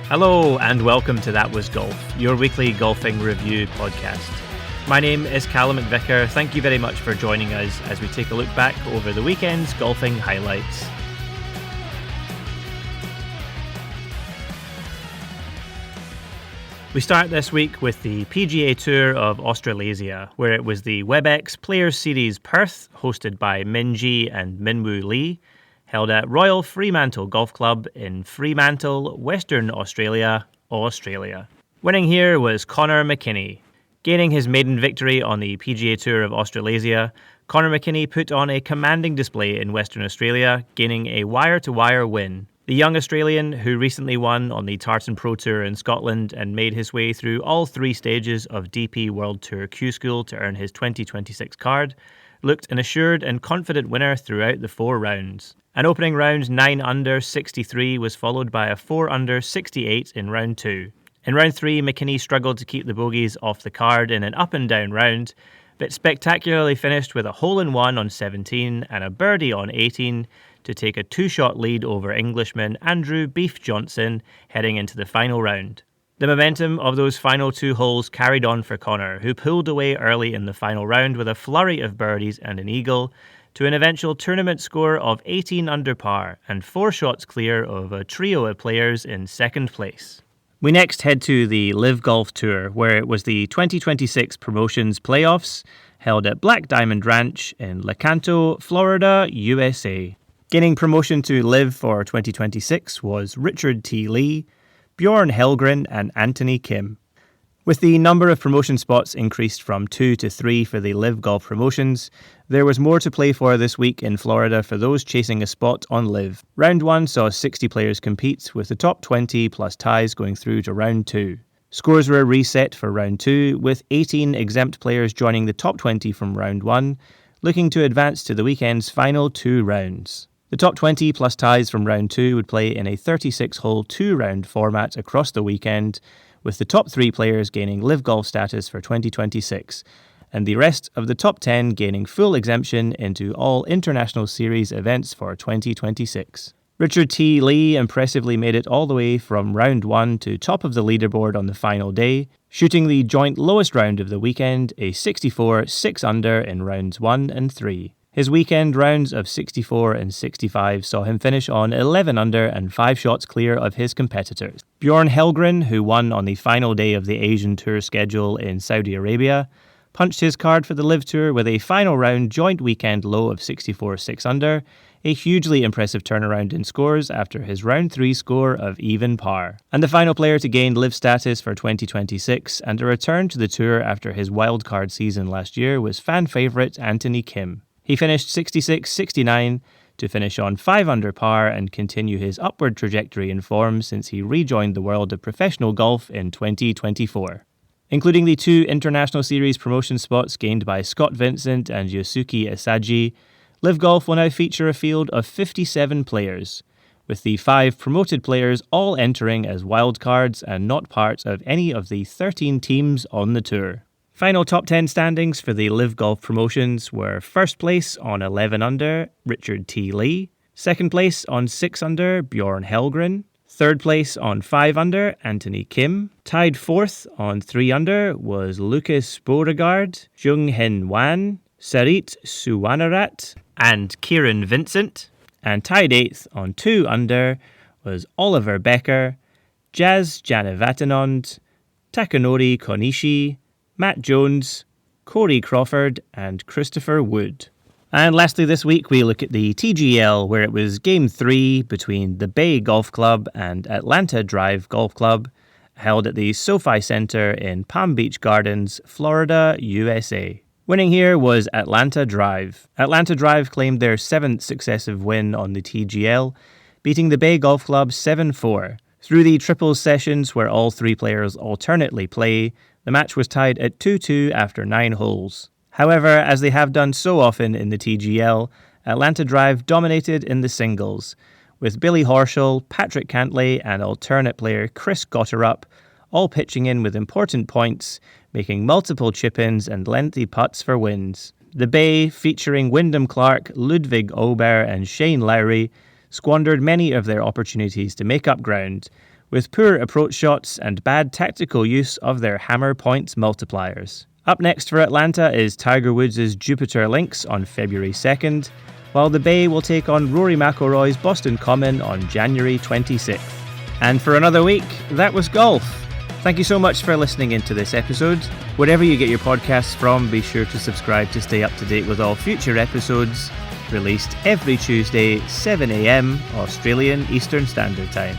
Hello and welcome to That Was Golf, your weekly golfing review podcast. My name is Calum MacVicar. Thank you very much for joining us as we take a look back over the weekend's golfing highlights. We start this week with the PGA Tour of Australasia, where it was the WebEx Players Series Perth, hosted by Min Gee and Minwoo Lee, held at Royal Fremantle Golf Club in Fremantle, Western Australia, Australia. Winning here was Connor McKinney. Gaining his maiden victory on the PGA Tour of Australasia, Connor McKinney put on a commanding display in Western Australia, gaining a wire-to-wire win. The young Australian, who recently won on the Tartan Pro Tour in Scotland and made his way through all three stages of DP World Tour Q School to earn his 2026 card, looked an assured and confident winner throughout the 4 rounds. An opening round 9 under 63 was followed by a 4 under 68 in round 2. In round 3, McKinney struggled to keep the bogeys off the card in an up and down round, but spectacularly finished with a hole-in-one on 17 and a birdie on 18 to take a 2-shot lead over Englishman Andrew Beef Johnson heading into the final round. The momentum of those final 2 holes carried on for Connor, who pulled away early in the final round with a flurry of birdies and an eagle to an eventual tournament score of 18 under par and 4 shots clear of a trio of players in second place. We next head to the LIV Golf Tour, where it was the 2026 Promotions Playoffs held at Black Diamond Ranch in Lecanto, Florida, USA. Gaining promotion to LIV for 2026 was Richard T. Lee, Bjorn Helgren and Anthony Kim. With the number of promotion spots increased from 2 to 3 for the LIV Golf Promotions, there was more to play for this week in Florida for those chasing a spot on LIV. Round 1 saw 60 players compete, with the top 20 plus ties going through to round 2. Scores were reset for round 2, with 18 exempt players joining the top 20 from round 1, looking to advance to the weekend's final 2 rounds. The top 20 plus ties from round 2 would play in a 36-hole 2-round format across the weekend, with the top 3 players gaining LIV Golf status for 2026, and the rest of the top 10 gaining full exemption into all International Series events for 2026. Richard T. Lee impressively made it all the way from round 1 to top of the leaderboard on the final day, shooting the joint lowest round of the weekend, a 64 6 under in rounds 1 and 3. His weekend rounds of 64 and 65 saw him finish on 11 under and 5 shots clear of his competitors. Bjorn Helgren, who won on the final day of the Asian Tour schedule in Saudi Arabia, punched his card for the LIV Tour with a final round joint weekend low of 64 6 under, a hugely impressive turnaround in scores after his round 3 score of even par. And the final player to gain LIV status for 2026 and a return to the Tour after his wildcard season last year was fan favourite Anthony Kim. He finished 66-69 to finish on 5 under par and continue his upward trajectory in form since he rejoined the world of professional golf in 2024. Including the 2 International Series promotion spots gained by Scott Vincent and Yosuke Asagi, LIV Golf will now feature a field of 57 players, with the 5 promoted players all entering as wildcards and not part of any of the 13 teams on the tour. Final top 10 standings for the LIV Golf Promotions were first place on 11 under, Richard T. Lee, second place on 6 under, Bjorn Helgren, third place on 5 under, Anthony Kim, tied 4th on 3 under was Lucas Beauregard, Jung Hin Wan, Sarit Suwanarat, and Kieran Vincent, and tied 8th on 2 under was Oliver Becker, Jazz Janavatnand, Takanori Konishi, Matt Jones, Corey Crawford, and Christopher Wood. And lastly this week we look at the TGL, where it was Game 3 between the Bay Golf Club and Atlanta Drive Golf Club, held at the SoFi Center in Palm Beach Gardens, Florida, USA. Winning here was Atlanta Drive. Atlanta Drive claimed their 7th successive win on the TGL, beating the Bay Golf Club 7-4. Through the triples sessions, where all 3 players alternately play, the match was tied at 2-2 after 9 holes. However, as they have done so often in the TGL, Atlanta Drive dominated in the singles, with Billy Horschel, Patrick Cantlay and alternate player Chris Gotterup all pitching in with important points, making multiple chip-ins and lengthy putts for wins. The Bay, featuring Wyndham Clark, Ludwig Ober and Shane Lowry, squandered many of their opportunities to make up ground, with poor approach shots and bad tactical use of their hammer points multipliers. Up next for Atlanta is Tiger Woods' Jupiter Links on February 2nd, while the Bay will take on Rory McIlroy's Boston Common on January 26th. And for another week, that was golf. Thank you so much for listening into this episode. Wherever you get your podcasts from, be sure to subscribe to stay up to date with all future episodes, released every Tuesday, 7 a.m. Australian Eastern Standard Time.